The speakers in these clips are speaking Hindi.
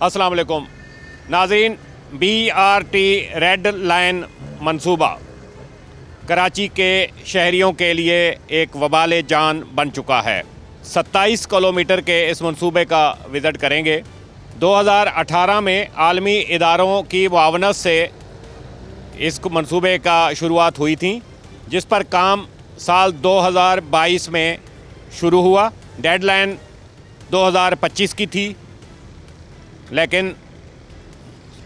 अस्सलाम वालेकुम नाज़रीन। BRT रेड लाइन मंसूबा कराची के शहरियों के लिए एक वबाल जान बन चुका है। 27 किलोमीटर के इस मंसूबे का विज़िट करेंगे। 2018 में आलमी इदारों की मुआवनत से इस मंसूबे का शुरुआत हुई थी, जिस पर काम साल 2022 में शुरू हुआ। डेडलाइन 2025 की थी, लेकिन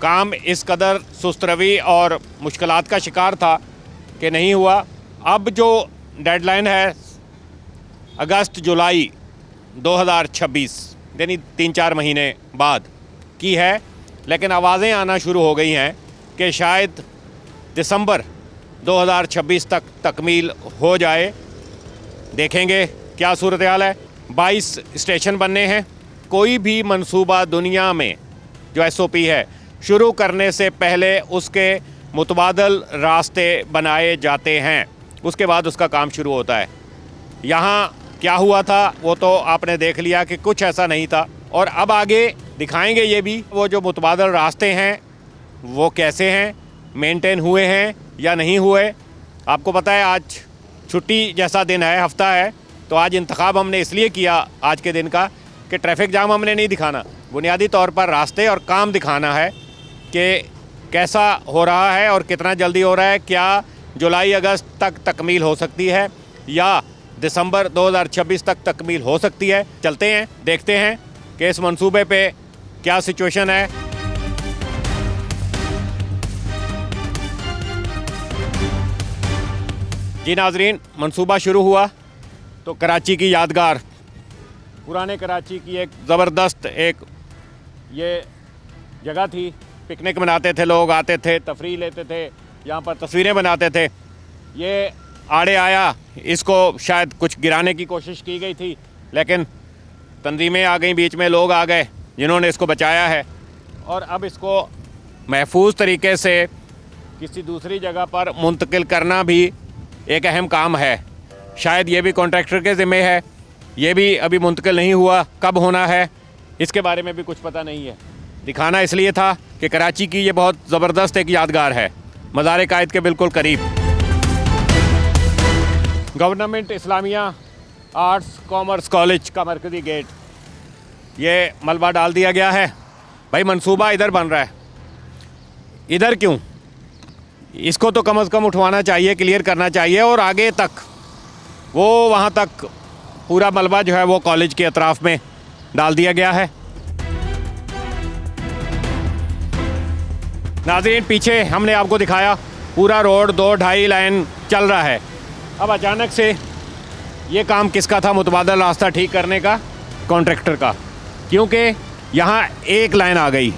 काम इस कदर सुस्त रवी और मुश्किलात का शिकार था कि नहीं हुआ। अब जो डेडलाइन है अगस्त जुलाई 2026 यानी 3-4 महीने बाद की है, लेकिन आवाज़ें आना शुरू हो गई हैं कि शायद दिसंबर 2026 तक तकमील हो जाए। देखेंगे क्या सूरत हाल है। 22 स्टेशन बनने हैं। कोई भी मंसूबा दुनिया में जो SOP है शुरू करने से पहले उसके मुतबादल रास्ते बनाए जाते हैं, उसके बाद उसका काम शुरू होता है। यहाँ क्या हुआ था वो तो आपने देख लिया कि कुछ ऐसा नहीं था, और अब आगे दिखाएंगे ये भी वो जो मुतबादल रास्ते हैं वो कैसे हैं, मेंटेन हुए हैं या नहीं हुए। आपको पता है आज छुट्टी जैसा दिन है, हफ्ता है, तो आज इंतखाब हमने इसलिए किया आज के दिन का कि ट्रैफिक जाम हमने नहीं दिखाना, बुनियादी तौर पर रास्ते और काम दिखाना है कि कैसा हो रहा है और कितना जल्दी हो रहा है। क्या जुलाई अगस्त तक तकमील हो सकती है या दिसंबर 2026 तक तकमील हो सकती है। चलते हैं, देखते हैं कि इस मंसूबे पे क्या सिचुएशन है। जी नाजरीन, मंसूबा शुरू हुआ तो कराची की यादगार, पुराने कराची की एक ज़बरदस्त एक ये जगह थी। पिकनिक मनाते थे लोग, आते थे, तफरीह लेते थे, यहाँ पर तस्वीरें बनाते थे। ये आड़े आया, इसको शायद कुछ गिराने की कोशिश की गई थी, लेकिन तंजीमें आ गई बीच में, लोग आ गए जिन्होंने इसको बचाया है, और अब इसको महफूज तरीके से किसी दूसरी जगह पर मुंतकिल करना भी एक अहम काम है। शायद ये भी कॉन्ट्रैक्टर के ज़िम्मे है, ये भी अभी मुंतकिल नहीं हुआ। कब होना है इसके बारे में भी कुछ पता नहीं है। दिखाना इसलिए था कि कराची की ये बहुत ज़बरदस्त एक यादगार है, मज़ार कायद के बिल्कुल करीब। Government Islamia arts commerce college का मरकज़ी गेट, ये मलबा डाल दिया गया है। भाई मंसूबा इधर बन रहा है, इधर क्यों? इसको तो कम से कम उठवाना चाहिए, क्लियर करना चाहिए, और आगे तक वो वहाँ तक पूरा मलबा जो है वो कॉलेज के अतराफ में डाल दिया गया है। नाज़रीन, पीछे हमने आपको दिखाया पूरा रोड 2-2.5 लाइन चल रहा है। अब अचानक से ये काम किसका था? मुतबादल रास्ता ठीक करने का, कॉन्ट्रैक्टर का, क्योंकि यहाँ एक लाइन आ गई।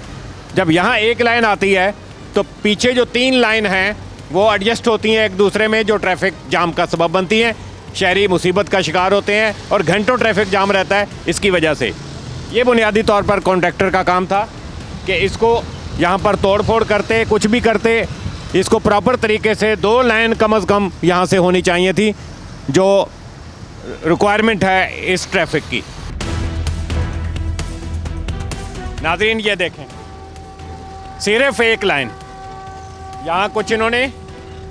जब यहाँ एक लाइन आती है तो पीछे जो 3 लाइन हैं वो एडजस्ट होती हैं एक दूसरे में, जो ट्रैफिक जाम का सबब बनती हैं। शहरी मुसीबत का शिकार होते हैं और घंटों ट्रैफिक जाम रहता है इसकी वजह से। ये बुनियादी तौर पर कॉन्ट्रैक्टर का काम था कि इसको यहाँ पर तोड़ फोड़ करते, कुछ भी करते, इसको प्रॉपर तरीके से 2 लाइन कम से कम यहाँ से होनी चाहिए थी, जो रिक्वायरमेंट है इस ट्रैफिक की। नाज़रीन, ये देखें, सिर्फ एक लाइन। यहाँ कुछ इन्होंने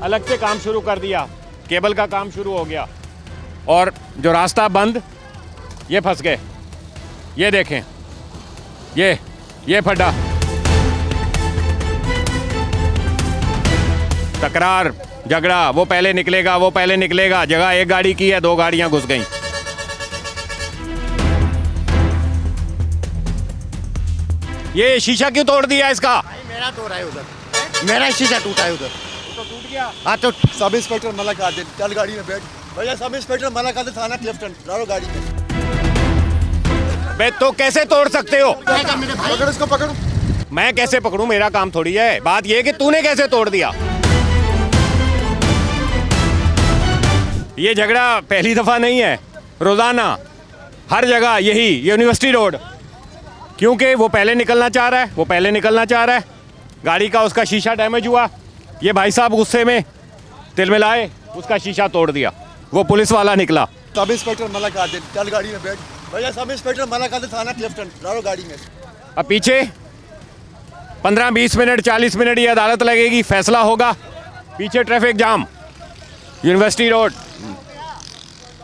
अलग से काम शुरू कर दिया, केबल का काम शुरू हो गया, और जो रास्ता बंद, ये फंस गए। ये देखें, ये फटा, तकरार, झगड़ा, वो पहले निकलेगा। जगह एक गाड़ी की है, 2 गाड़ियां घुस गई। ये शीशा क्यों तोड़ दिया इसका? मेरा तोड़ा है उधर, मेरा शीशा टूटा है उधर। तो टूट गया। हाँ, तो सब इंस्पेक्टर मना कर दे, चल गाड़ी में बैठ। भैया सब इंस्पेक्टर मना कर दे, थाना क्लिफ्टन, डालो गाड़ी में। बे तो कैसे तोड़ सकते हो? पकड़ इसको, पकड़। मैं कैसे पकड़ूं? मेरा काम थोड़ी है। बात ये कि तूने कैसे तोड़ दिया। ये झगड़ा पहली दफा नहीं है, रोजाना हर जगह यही यूनिवर्सिटी रोड, क्योंकि वो पहले निकलना चाह रहा है, गाड़ी का उसका शीशा डैमेज हुआ, ये भाई साहब गुस्से में तिलमिलाए, उसका शीशा तोड़ दिया, वो पुलिस वाला निकला। सब इंस्पेक्टर मना कर दे, चल गाड़ी में बैठ। भैया सब इंस्पेक्टर मना कर दे, थाना क्लिफ्टन, डालो गाड़ी में। अब पीछे 15-20 मिनट 40 मिनट ये अदालत लगेगी, फैसला होगा। पीछे traffic jam, university road,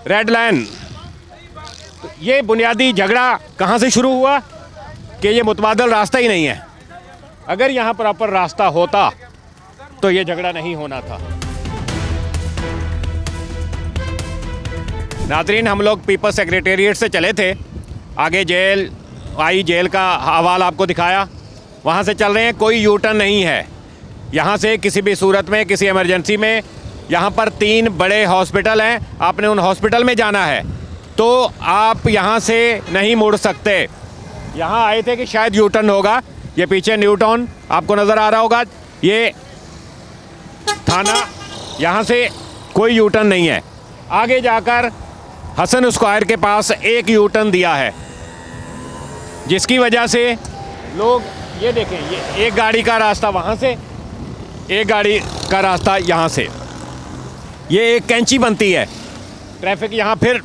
red line. ये बुनियादी झगड़ा कहाँ से शुरू हुआ कि ये मुतबादल रास्ता ही नहीं है। अगर यहाँ प्रॉपर रास्ता होता तो ये झगड़ा नहीं होना था। नाज़रीन, हम लोग पीपल्स सेक्रेटेरिएट से चले थे, आगे जेल आई, जेल का हवाल आपको दिखाया। वहाँ से चल रहे हैं, कोई यू टर्न नहीं है यहाँ से किसी भी सूरत में, किसी इमरजेंसी में। यहाँ पर 3 बड़े हॉस्पिटल हैं, आपने उन हॉस्पिटल में जाना है तो आप यहाँ से नहीं मुड़ सकते। यहाँ आए थे कि शायद यू टर्न होगा। ये पीछे न्यू टाउन आपको नज़र आ रहा होगा, ये थाना, यहाँ से कोई यू टर्न नहीं है। आगे जाकर हसन स्क्वायर के पास एक यू टर्न दिया है, जिसकी वजह से लोग, ये देखें, ये एक गाड़ी का रास्ता वहाँ से, एक गाड़ी का रास्ता यहाँ से, ये एक कैंची बनती है। ट्रैफिक यहाँ फिर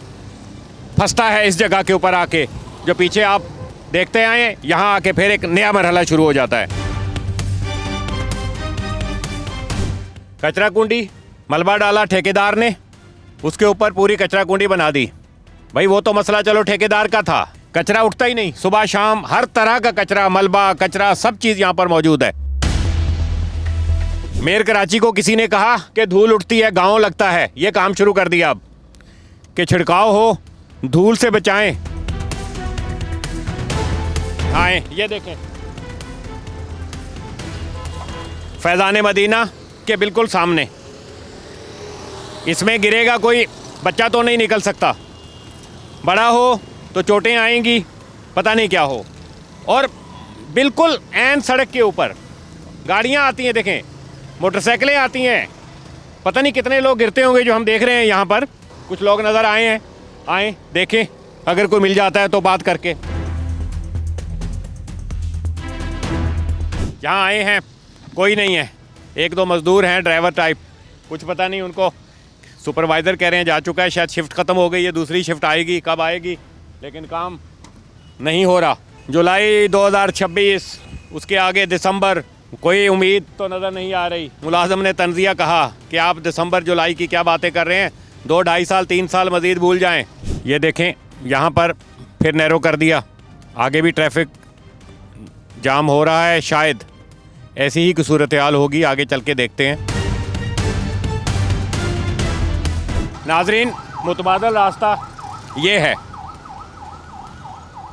फंसता है इस जगह के ऊपर आके, जो पीछे आप देखते आए, यहाँ आके फिर एक नया मरहला शुरू हो जाता है। कचरा कुंडी, मलबा डाला ठेकेदार ने, उसके ऊपर पूरी कचरा कुंडी बना दी। भाई वो तो मसला चलो ठेकेदार का था, कचरा उठता ही नहीं, सुबह शाम हर तरह का कचरा, मलबा कचरा सब चीज़ यहाँ पर मौजूद है। मेयर कराची को किसी ने कहा कि धूल उठती है, गाँव लगता है। ये काम शुरू कर दिया अब कि छिड़काव हो, धूल से बचाएं। आए, ये देखें, फैज़ान मदीना के बिल्कुल सामने, इसमें गिरेगा कोई बच्चा तो नहीं निकल सकता, बड़ा हो तो चोटें आएंगी, पता नहीं क्या हो। और बिल्कुल ऐन सड़क के ऊपर गाड़ियाँ आती हैं, देखें, मोटरसाइकिलें आती हैं, पता नहीं कितने लोग गिरते होंगे जो हम देख रहे हैं यहाँ पर। कुछ लोग नज़र आए हैं, आए देखें, अगर कोई मिल जाता है तो बात करके। यहाँ आए हैं, कोई नहीं है, 1-2 मज़दूर हैं, ड्राइवर टाइप, कुछ पता नहीं उनको। सुपरवाइज़र कह रहे हैं जा चुका है, शायद शिफ्ट ख़त्म हो गई है, दूसरी शिफ्ट आएगी, कब आएगी, लेकिन काम नहीं हो रहा। जुलाई 2026, उसके आगे दिसंबर, कोई उम्मीद तो नज़र नहीं आ रही। मुलाज़म ने तंज़िया कहा कि आप दिसंबर जुलाई की क्या बातें कर रहे हैं, 2-2.5 साल 3 साल मज़ीद भूल जाएं। ये देखें, यहाँ पर फिर नैरो कर दिया, आगे भी ट्रैफिक जाम हो रहा है। शायद ऐसी ही सूरत हाल होगी, आगे चल के देखते हैं। नाज़रीन, मुतबादल रास्ता ये है,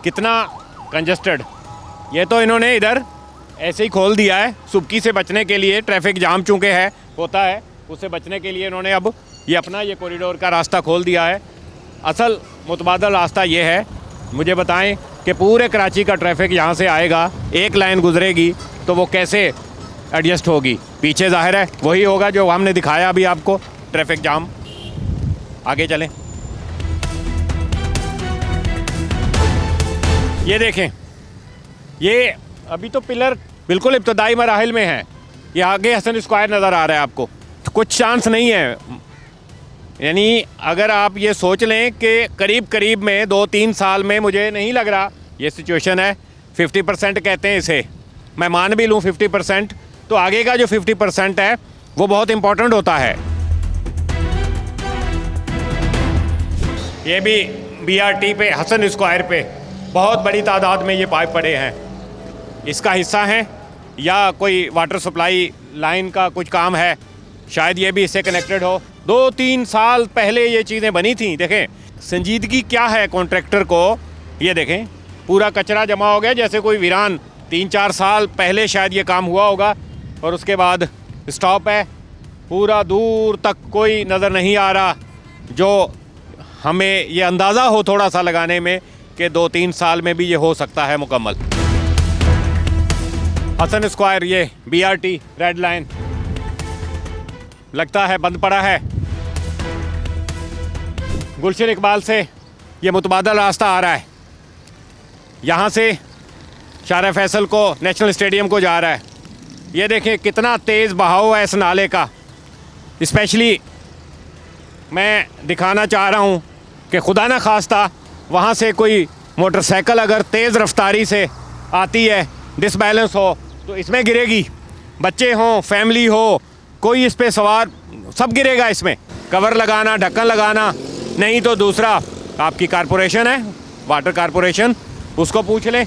कितना कंजस्टेड। ये तो इन्होंने इधर ऐसे ही खोल दिया है सुबकी से बचने के लिए, ट्रैफिक जाम चूँकि है, होता है, उससे बचने के लिए इन्होंने अब ये अपना ये कॉरिडोर का रास्ता खोल दिया है। असल मुतबादल रास्ता ये है। मुझे बताएं कि पूरे कराची का ट्रैफिक यहाँ से आएगा, एक लाइन गुजरेगी तो वो कैसे एडजस्ट होगी। पीछे ज़ाहिर है वही होगा जो हमने दिखाया अभी आपको, ट्रैफिक जाम। आगे चलें, ये देखें, ये अभी तो पिलर बिल्कुल इब्तदाई मराहिल में है। ये आगे हसन स्क्वायर नज़र आ रहा है आपको, कुछ चांस नहीं है। यानी अगर आप ये सोच लें कि करीब करीब में 2-3 साल में, मुझे नहीं लग रहा ये सिचुएशन है। 50% कहते हैं इसे, मैं मान भी लूँ 50%, तो आगे का जो 50% है वो बहुत इम्पोर्टेंट होता है। ये भी BRT पे, हसन स्क्वायर पे बहुत बड़ी तादाद में ये पाइप पड़े हैं, इसका हिस्सा हैं या कोई वाटर सप्लाई लाइन का कुछ काम है, शायद ये भी इससे कनेक्टेड हो। 2-3 साल पहले ये चीज़ें बनी थी। देखें संजीदगी क्या है कॉन्ट्रैक्टर को, ये देखें पूरा कचरा जमा हो गया जैसे कोई वीरान। 3-4 साल पहले शायद ये काम हुआ होगा और उसके बाद स्टॉप है, पूरा दूर तक कोई नज़र नहीं आ रहा, जो हमें ये अंदाज़ा हो थोड़ा सा लगाने में कि 2-3 साल में भी ये हो सकता है मुकम्मल। हसन स्क्वायर, ये BRT रेड लाइन लगता है बंद पड़ा है। गुलशन इकबाल से ये मुतबादल रास्ता आ रहा है, यहाँ से शारा फैसल को, नेशनल स्टेडियम को जा रहा है। ये देखें कितना तेज़ बहाव है इस नाले का। स्पेशली मैं दिखाना चाह रहा हूँ कि खुदा न खास्ता वहाँ से कोई मोटरसाइकिल अगर तेज़ रफ्तारी से आती है, डिसबैलेंस हो, तो इसमें गिरेगी, बच्चे हों, फैमिली हो, कोई इस पे सवार, सब गिरेगा इसमें। कवर लगाना, ढक्कन लगाना, नहीं तो दूसरा आपकी कारपोरेशन है, वाटर कारपोरेशन, उसको पूछ लें,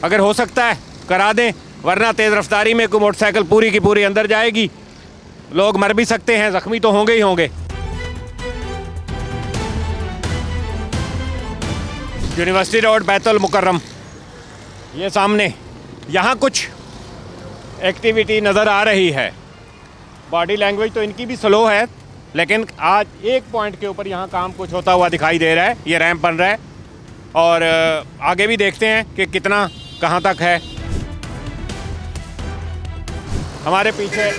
अगर हो सकता है करा दें, वरना तेज़ रफ्तारी में कोई मोटरसाइकिल पूरी की पूरी अंदर जाएगी, लोग मर भी सकते हैं, ज़ख्मी तो होंगे ही होंगे। यूनिवर्सिटी रोड बैतुल मुकर्रम, ये सामने यहाँ कुछ एक्टिविटी नज़र आ रही है। बॉडी लैंग्वेज तो इनकी भी स्लो है, लेकिन आज एक पॉइंट के ऊपर यहाँ काम कुछ होता हुआ दिखाई दे रहा है। ये रैंप बन रहा है और आगे भी देखते हैं कि कितना कहाँ तक है। हमारे पीछे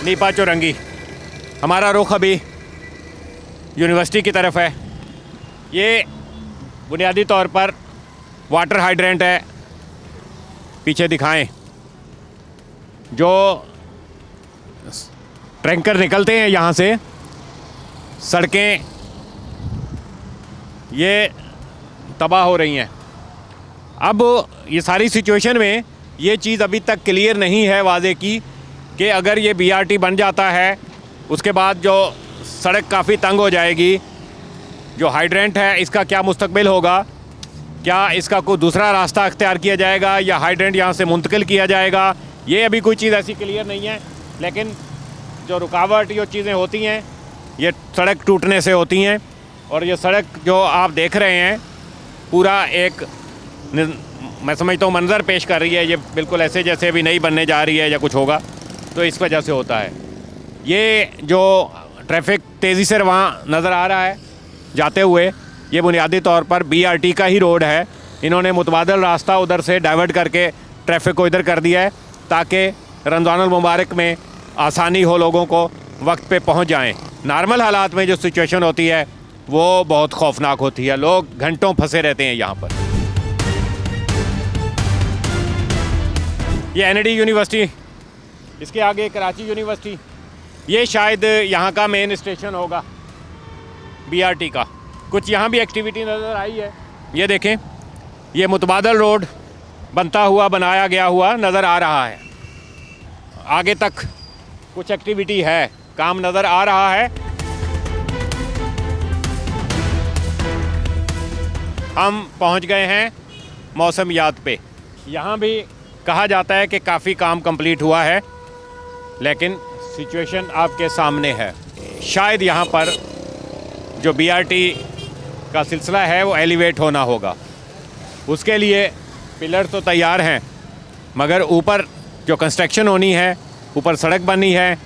नीपा चौरंगी, हमारा रुख अभी यूनिवर्सिटी की तरफ है। ये बुनियादी तौर पर वाटर हाइड्रेंट है, पीछे दिखाएं, जो टैंकर निकलते हैं यहाँ से, सड़कें ये तबाह हो रही हैं। अब ये सारी सिचुएशन में ये चीज़ अभी तक क्लियर नहीं है वाज़े की कि अगर ये बीआरटी बन जाता है, उसके बाद जो सड़क काफ़ी तंग हो जाएगी, जो हाइड्रेंट है इसका क्या मुस्तकबिल होगा, क्या इसका कोई दूसरा रास्ता अख्तियार किया जाएगा या हाइड्रेंट यहाँ से मुंतकिल किया जाएगा, ये अभी कोई चीज़ ऐसी क्लियर नहीं है। लेकिन जो रुकावट, जो चीज़ें होती हैं, ये सड़क टूटने से होती हैं। और ये सड़क जो आप देख रहे हैं, पूरा एक मैं समझता हूँ मंज़र पेश कर रही है। ये बिल्कुल ऐसे जैसे अभी नई बनने जा रही है या कुछ होगा, तो इस वजह से होता है। ये जो ट्रैफिक तेज़ी से वहाँ नज़र आ रहा है जाते हुए, ये बुनियादी तौर पर बीआरटी का ही रोड है। इन्होंने मुतबादल रास्ता उधर से डाइवर्ट करके ट्रैफिक को इधर कर दिया है ताकि रमज़ानुल मुबारक में आसानी हो, लोगों को वक्त पे पहुंच जाएं। नॉर्मल हालात में जो सिचुएशन होती है वो बहुत खौफनाक होती है, लोग घंटों फंसे रहते हैं यहाँ पर। ये एनडी यूनिवर्सिटी, इसके आगे कराची यूनिवर्सिटी, ये शायद यहाँ का मेन स्टेशन होगा बीआरटी का। कुछ यहाँ भी एक्टिविटी नज़र आई है, ये देखें, ये मुतबादल रोड बनता हुआ, बनाया गया हुआ नज़र आ रहा है। आगे तक कुछ एक्टिविटी है, काम नज़र आ रहा है। हम पहुंच गए हैं मौसमियात पे। यहाँ भी कहा जाता है कि काफ़ी काम कंप्लीट हुआ है, लेकिन सिचुएशन आपके सामने है। शायद यहाँ पर जो बीआरटी का सिलसिला है वो एलिवेट होना होगा, उसके लिए पिलर तो तैयार हैं, मगर ऊपर जो कंस्ट्रक्शन होनी है, ऊपर सड़क बननी है,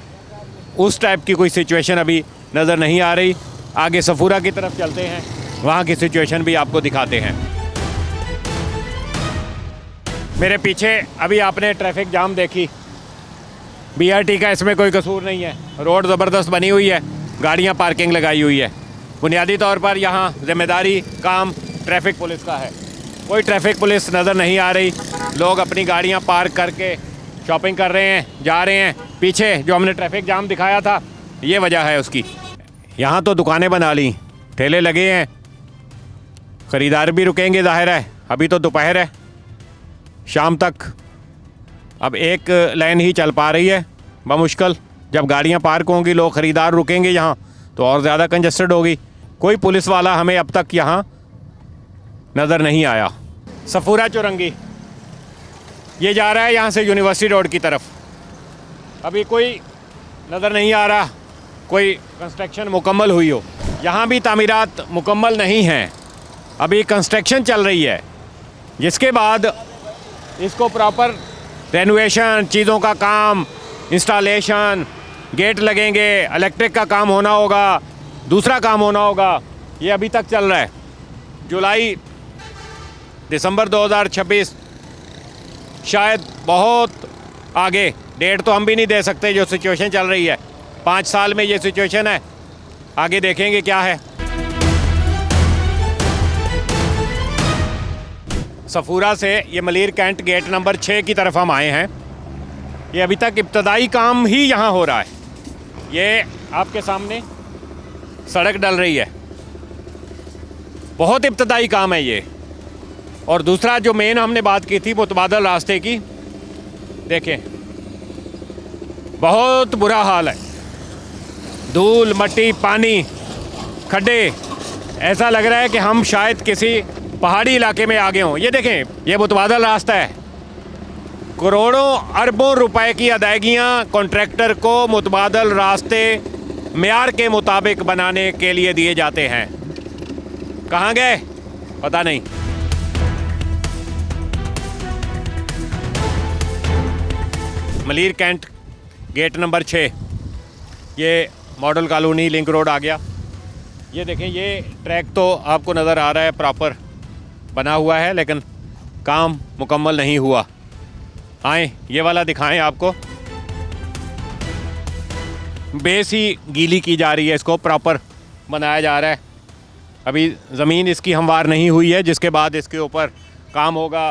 उस टाइप की कोई सिचुएशन अभी नज़र नहीं आ रही। आगे सफूरा की तरफ चलते हैं, वहाँ की सिचुएशन भी आपको दिखाते हैं। मेरे पीछे अभी आपने ट्रैफिक जाम देखी, बीआरटी का इसमें कोई कसूर नहीं है। रोड ज़बरदस्त बनी हुई है, गाड़ियाँ पार्किंग लगाई हुई है। बुनियादी तौर पर यहाँ ज़िम्मेदारी काम ट्रैफिक पुलिस का है। कोई ट्रैफिक पुलिस नज़र नहीं आ रही, लोग अपनी गाड़ियाँ पार्क करके शॉपिंग कर रहे हैं, जा रहे हैं। पीछे जो हमने ट्रैफिक जाम दिखाया था, ये वजह है उसकी। यहाँ तो दुकानें बना ली, ठेले लगे हैं, ख़रीदार भी रुकेंगे, ज़ाहिर है। अभी तो दोपहर है, शाम तक अब एक लाइन ही चल पा रही है बमुश्किल। जब गाड़ियाँ पार्क होंगी, लोग ख़रीदार रुकेंगे यहाँ, तो और ज़्यादा कंजस्टेड होगी। कोई पुलिस वाला हमें अब तक यहाँ नज़र नहीं आया। सफूरा चौरंगी, ये जा रहा है यहाँ से यूनिवर्सिटी रोड की तरफ। अभी कोई नज़र नहीं आ रहा कोई कंस्ट्रक्शन मुकम्मल हुई हो। यहाँ भी तामीरात मुकम्मल नहीं हैं, अभी कंस्ट्रक्शन चल रही है, जिसके बाद इसको प्रॉपर रेनोवेशन, चीज़ों का काम, इंस्टॉलेशन, गेट लगेंगे, इलेक्ट्रिक का काम होना होगा, दूसरा काम होना होगा। ये अभी तक चल रहा है। जुलाई दिसंबर 2026, शायद बहुत आगे, डेट तो हम भी नहीं दे सकते, जो सिचुएशन चल रही है 5 साल में ये सिचुएशन है, आगे देखेंगे क्या है। सफूरा से ये मलीर कैंट गेट नंबर 6 की तरफ हम आए हैं। ये अभी तक इब्तदाई काम ही यहाँ हो रहा है। ये आपके सामने सड़क डल रही है, बहुत इब्तदाई काम है ये। और दूसरा जो मेन हमने बात की थी मुतबादल रास्ते की, देखें, बहुत बुरा हाल है। धूल, मट्टी, पानी, खड्डे, ऐसा लग रहा है कि हम शायद किसी पहाड़ी इलाके में आ गए हों। ये देखें, ये मुतबादल रास्ता है। करोड़ों अरबों रुपए की अदायगियां कॉन्ट्रैक्टर को मुतबादल रास्ते मेयार के मुताबिक बनाने के लिए दिए जाते हैं। कहाँ गए पता नहीं। मलीर कैंट गेट नंबर 6, ये मॉडल कॉलोनी लिंक रोड आ गया। ये देखें, ये ट्रैक तो आपको नज़र आ रहा है प्रॉपर बना हुआ है, लेकिन काम मुकम्मल नहीं हुआ। आए ये वाला दिखाएं आपको। बेस ही गीली की जा रही है, इसको प्रॉपर बनाया जा रहा है। अभी ज़मीन इसकी हमवार नहीं हुई है, जिसके बाद इसके ऊपर काम होगा,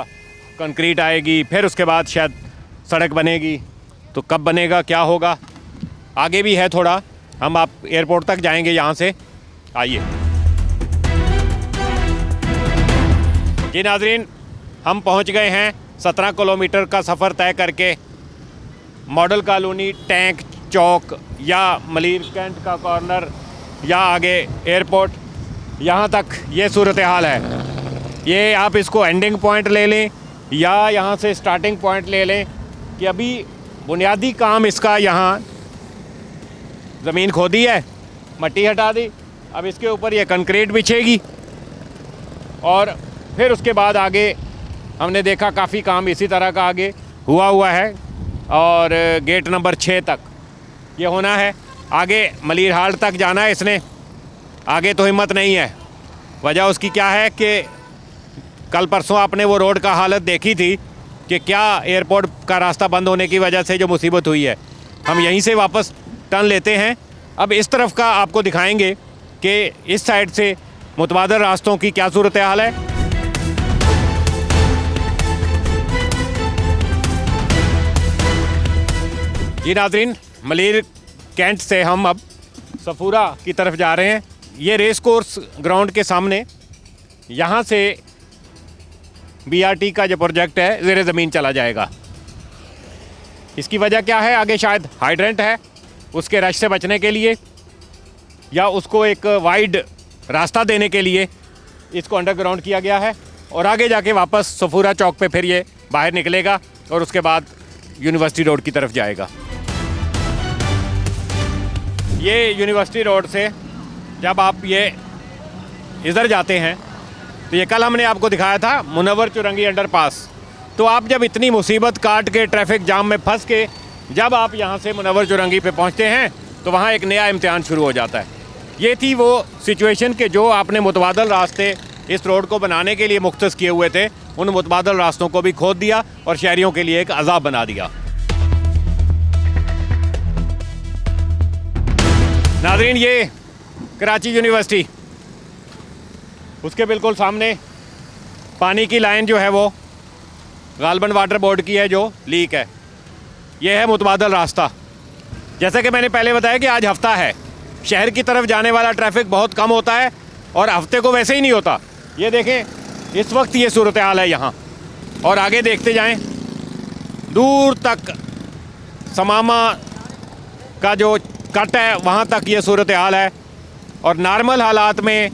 कंक्रीट आएगी, फिर उसके बाद शायद सड़क बनेगी। तो कब बनेगा, क्या होगा, आगे भी है थोड़ा। हम आप एयरपोर्ट तक जाएंगे यहाँ से। आइए जी नाज़रीन, हम पहुँच गए हैं 17 किलोमीटर का सफ़र तय करके मॉडल कॉलोनी, टैंक चौक या मलीर कैंट का कॉर्नर या आगे एयरपोर्ट, यहाँ तक ये सूरत हाल है। ये आप इसको एंडिंग पॉइंट ले लें या यहाँ से स्टार्टिंग पॉइंट ले लें कि अभी बुनियादी काम इसका, यहाँ ज़मीन खोदी है, मट्टी हटा दी, अब इसके ऊपर ये कंक्रीट बिछेगी और फिर उसके बाद आगे हमने देखा काफ़ी काम इसी तरह का आगे हुआ है और गेट नंबर 6 तक ये होना है। आगे मलीर हाल तक जाना है इसने, आगे तो हिम्मत नहीं है। वजह उसकी क्या है कि कल परसों आपने वो रोड का हालत देखी थी कि क्या एयरपोर्ट का रास्ता बंद होने की वजह से जो मुसीबत हुई है। हम यहीं से वापस टर्न लेते हैं। अब इस तरफ का आपको दिखाएंगे कि इस साइड से मुतबादल रास्तों की क्या सूरत हाल है। जी नाज़रीन, मलीर कैंट से हम अब सफूरा की तरफ जा रहे हैं। ये रेस कोर्स ग्राउंड के सामने, यहाँ से BRT का जो प्रोजेक्ट है ज़ेरे ज़मीन चला जाएगा। इसकी वजह क्या है, आगे शायद हाइड्रेंट है, उसके रश से बचने के लिए या उसको एक वाइड रास्ता देने के लिए इसको अंडरग्राउंड किया गया है और आगे जाके वापस सफूरा चौक पे फिर ये बाहर निकलेगा और उसके बाद यूनिवर्सिटी रोड की तरफ जाएगा। ये यूनिवर्सिटी रोड से जब आप ये इधर जाते हैं तो ये कल हमने आपको दिखाया था मुनव्वर चुरंगी अंडरपास। तो आप जब इतनी मुसीबत काट के ट्रैफिक जाम में फंस के जब आप यहाँ से मुनव्वर चुरंगी पे पहुँचते हैं तो वहाँ एक नया इम्तिहान शुरू हो जाता है। ये थी वो सिचुएशन कि जो आपने मुतबादल रास्ते इस रोड को बनाने के लिए मुख्तस किए हुए थे, उन मुतबादल रास्तों को भी खोद दिया और शहरियों के लिए एक अजाब बना दिया। नाज़रीन, ये कराची यूनिवर्सिटी, उसके बिल्कुल सामने पानी की लाइन जो है वो गालबन वाटर बोर्ड की है जो लीक है। ये है मुतबादल रास्ता। जैसे कि मैंने पहले बताया कि आज हफ्ता है, शहर की तरफ जाने वाला ट्रैफिक बहुत कम होता है और हफ्ते को वैसे ही नहीं होता। ये देखें, इस वक्त ये सूरत हाल है यहाँ, और आगे देखते जाएं दूर तक समामा का जो कट है वहाँ तक ये सूरत हाल है। और नॉर्मल हालात में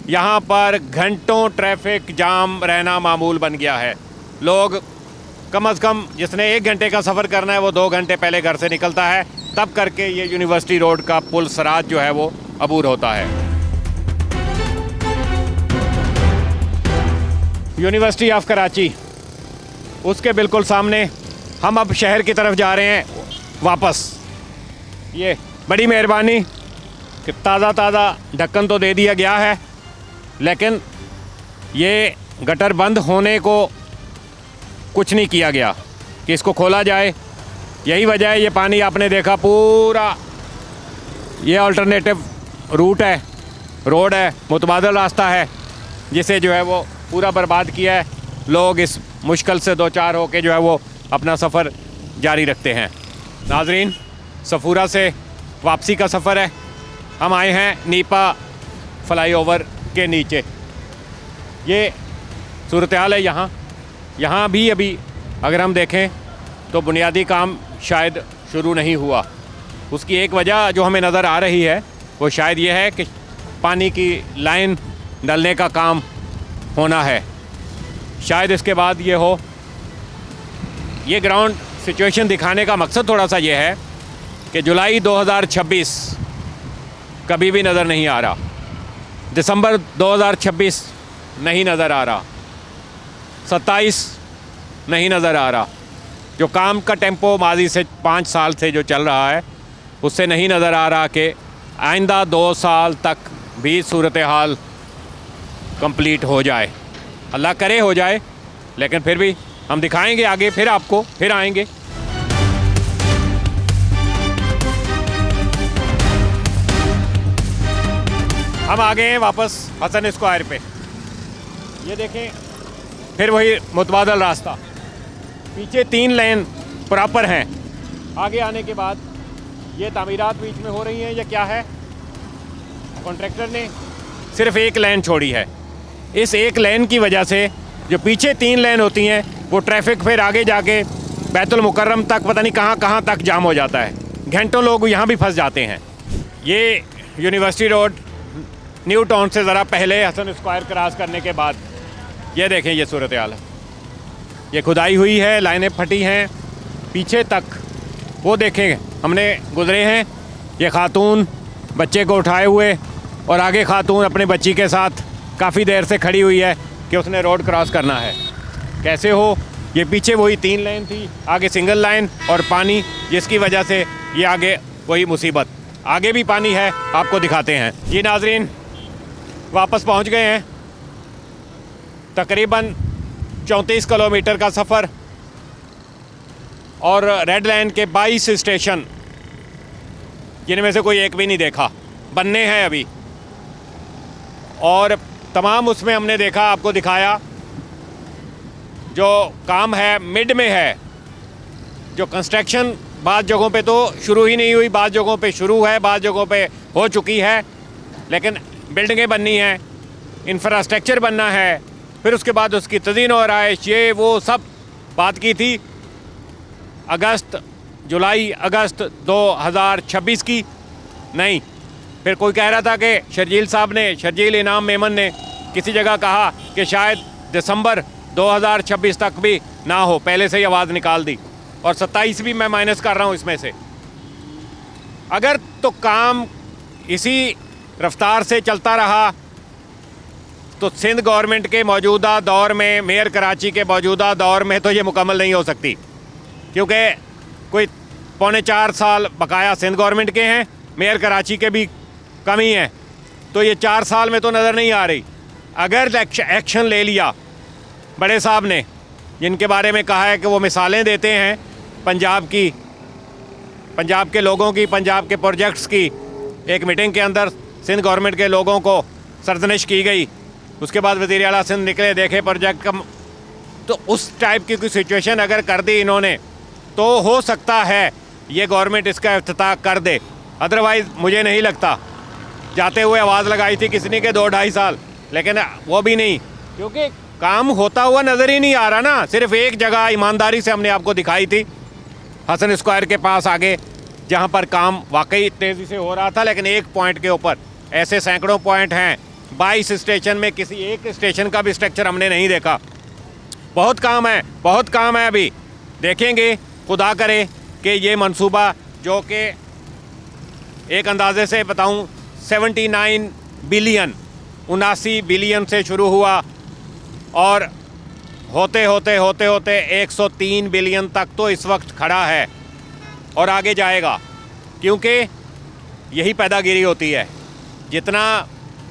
यहाँ पर घंटों ट्रैफिक जाम रहना मामूल बन गया है। लोग कम से कम, जिसने 1 घंटे का सफ़र करना है वो 2 घंटे पहले घर से निकलता है, तब करके ये यूनिवर्सिटी रोड का पुल सराज जो है वो अबूर होता है। यूनिवर्सिटी ऑफ कराची, उसके बिल्कुल सामने हम अब शहर की तरफ जा रहे हैं वापस। ये बड़ी मेहरबानी कि ताज़ा ढक्कन तो दे दिया गया है, लेकिन ये गटर बंद होने को कुछ नहीं किया गया कि इसको खोला जाए। यही वजह है, ये पानी आपने देखा पूरा, ये अल्टरनेटिव रूट है, रोड है, मुतबादल रास्ता है, जिसे जो है वो पूरा बर्बाद किया है। लोग इस मुश्किल से दो चार होके जो है वो अपना सफ़र जारी रखते हैं। नाज़रीन, सफूरा से वापसी का सफ़र है। हम आए हैं नीपा फ्लाईओवर के नीचे। ये सूरत हाल है यहाँ भी। अभी अगर हम देखें तो बुनियादी काम शायद शुरू नहीं हुआ। उसकी एक वजह जो हमें नज़र आ रही है वो शायद ये है कि पानी की लाइन डालने का काम होना है, शायद इसके बाद ये हो। ये ग्राउंड सिचुएशन दिखाने का मकसद थोड़ा सा ये है कि जुलाई 2026 कभी भी नज़र नहीं आ रहा, दिसंबर 2026 नहीं नज़र आ रहा, 27 नहीं नज़र आ रहा। जो काम का टेम्पो माजी से 5 साल से जो चल रहा है उससे नहीं नज़र आ रहा कि आइंदा 2 साल तक भी सूरत हाल कंप्लीट हो जाए। अल्लाह करे हो जाए, लेकिन फिर भी हम दिखाएंगे आगे, फिर आपको फिर आएंगे। हम आ गए हैं वापस हसन स्क्वायर पे। ये देखें, फिर वही मुतबादल रास्ता, पीछे 3 लेन प्रॉपर हैं। आगे आने के बाद ये तामीरात बीच में हो रही हैं। ये क्या है, कॉन्ट्रैक्टर ने सिर्फ 1 लेन छोड़ी है। इस 1 लेन की वजह से जो पीछे 3 लेन होती हैं वो ट्रैफिक फिर आगे जाके बैतुल मुकर्रम तक पता नहीं कहाँ तक जाम हो जाता है, घंटों लोग यहाँ भी फंस जाते हैं। ये यूनिवर्सिटी रोड न्यू टाउन से ज़रा पहले हसन स्क्वायर क्रॉस करने के बाद ये देखें, ये सूरत हाल है। ये खुदाई हुई है, लाइनें फटी हैं पीछे तक। वो देखें, हमने गुजरे हैं, ये खातून बच्चे को उठाए हुए और आगे खातून अपने बच्ची के साथ काफ़ी देर से खड़ी हुई है कि उसने रोड क्रॉस करना है। कैसे हो, ये पीछे वही 3 लेन थी, आगे सिंगल लाइन और पानी, जिसकी वजह से ये आगे वही मुसीबत। आगे भी पानी है, आपको दिखाते हैं। जी नाजरीन, वापस पहुंच गए हैं। तकरीबन 34 किलोमीटर का सफ़र और रेड लाइन के 22 स्टेशन, जिनमें से कोई एक भी नहीं देखा, बनने हैं अभी। और तमाम उसमें हमने देखा, आपको दिखाया, जो काम है मिड में है। जो कंस्ट्रक्शन बाज़ जगहों पे तो शुरू ही नहीं हुई, बाज़ जगहों पे शुरू है, बाज़ जगहों पे हो चुकी है, लेकिन बिल्डिंगें बननी हैं, इंफ्रास्ट्रक्चर बनना है, फिर उसके बाद उसकी तज़ीन और आयश, ये वो सब बात की थी जुलाई अगस्त 2026 की नहीं। फिर कोई कह रहा था कि शर्जील इनाम मेमन ने किसी जगह कहा कि शायद दिसंबर 2026 तक भी ना हो, पहले से ही आवाज़ निकाल दी। और 27 भी मैं माइनस कर रहा हूँ इसमें से। अगर तो काम इसी रफ्तार से चलता रहा तो सिंध गवर्नमेंट के मौजूदा दौर में, मेयर कराची के मौजूदा दौर में तो ये मुकम्मल नहीं हो सकती, क्योंकि कोई 3.25 साल बकाया सिंध गवर्नमेंट के हैं, मेयर कराची के भी कम ही हैं, तो ये 4 साल में तो नज़र नहीं आ रही। अगर एक्शन ले लिया बड़े साहब ने, जिनके बारे में कहा है कि वो मिसालें देते हैं पंजाब के लोगों की, पंजाब के प्रोजेक्ट्स की, एक मीटिंग के अंदर सिंध गवर्नमेंट के लोगों को सरजनिश की गई। उसके बाद वज़ीर आला सिंध निकले, देखे प्रोजेक्ट का, तो उस टाइप की कोई सिचुएशन अगर कर दी इन्होंने तो हो सकता है ये गवर्नमेंट इसका इफ्तिताह कर दे। अदरवाइज़ मुझे नहीं लगता। जाते हुए आवाज़ लगाई थी किसने के 2-2.5 साल, लेकिन वो भी नहीं, क्योंकि काम होता हुआ नज़र ही नहीं आ रहा ना। सिर्फ एक जगह ईमानदारी से हमने आपको दिखाई थी, हसन स्क्वायर के पास आगे, जहाँ पर काम वाकई तेज़ी से हो रहा था, लेकिन एक पॉइंट के ऊपर ऐसे सैकड़ों पॉइंट हैं। 22 स्टेशन में किसी एक स्टेशन का भी स्ट्रक्चर हमने नहीं देखा। बहुत काम है अभी। देखेंगे, खुदा करे कि ये मंसूबा, जो कि एक अंदाजे से बताऊं 79 बिलियन 79 बिलियन से शुरू हुआ और होते होते 103 बिलियन तक तो इस वक्त खड़ा है और आगे जाएगा, क्योंकि यही पैदागिरी होती है। जितना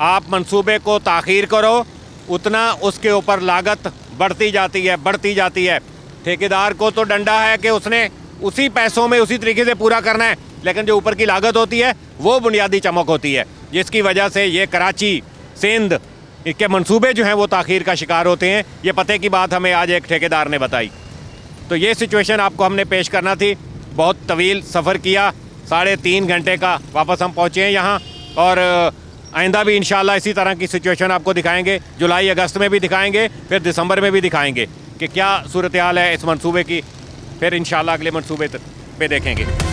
आप मंसूबे को ताख़ीर करो उतना उसके ऊपर लागत बढ़ती जाती है। ठेकेदार को तो डंडा है कि उसने उसी पैसों में उसी तरीके से पूरा करना है, लेकिन जो ऊपर की लागत होती है वो बुनियादी चमक होती है, जिसकी वजह से ये कराची, सिंध के मंसूबे जो हैं वो ताख़ीर का शिकार होते हैं। ये पते की बात हमें आज एक ठेकेदार ने बताई। तो ये सिचुएशन आपको हमने पेश करना थी। बहुत तवील सफ़र किया, 3.5 घंटे का वापस हम पहुँचे हैं यहाँ, और आइंदा भी इंशाल्लाह इसी तरह की सिचुएशन आपको दिखाएंगे। जुलाई अगस्त में भी दिखाएंगे, फिर दिसंबर में भी दिखाएंगे कि क्या सूरत हाल है इस मंसूबे की। फिर इंशाल्लाह अगले मंसूबे पे देखेंगे।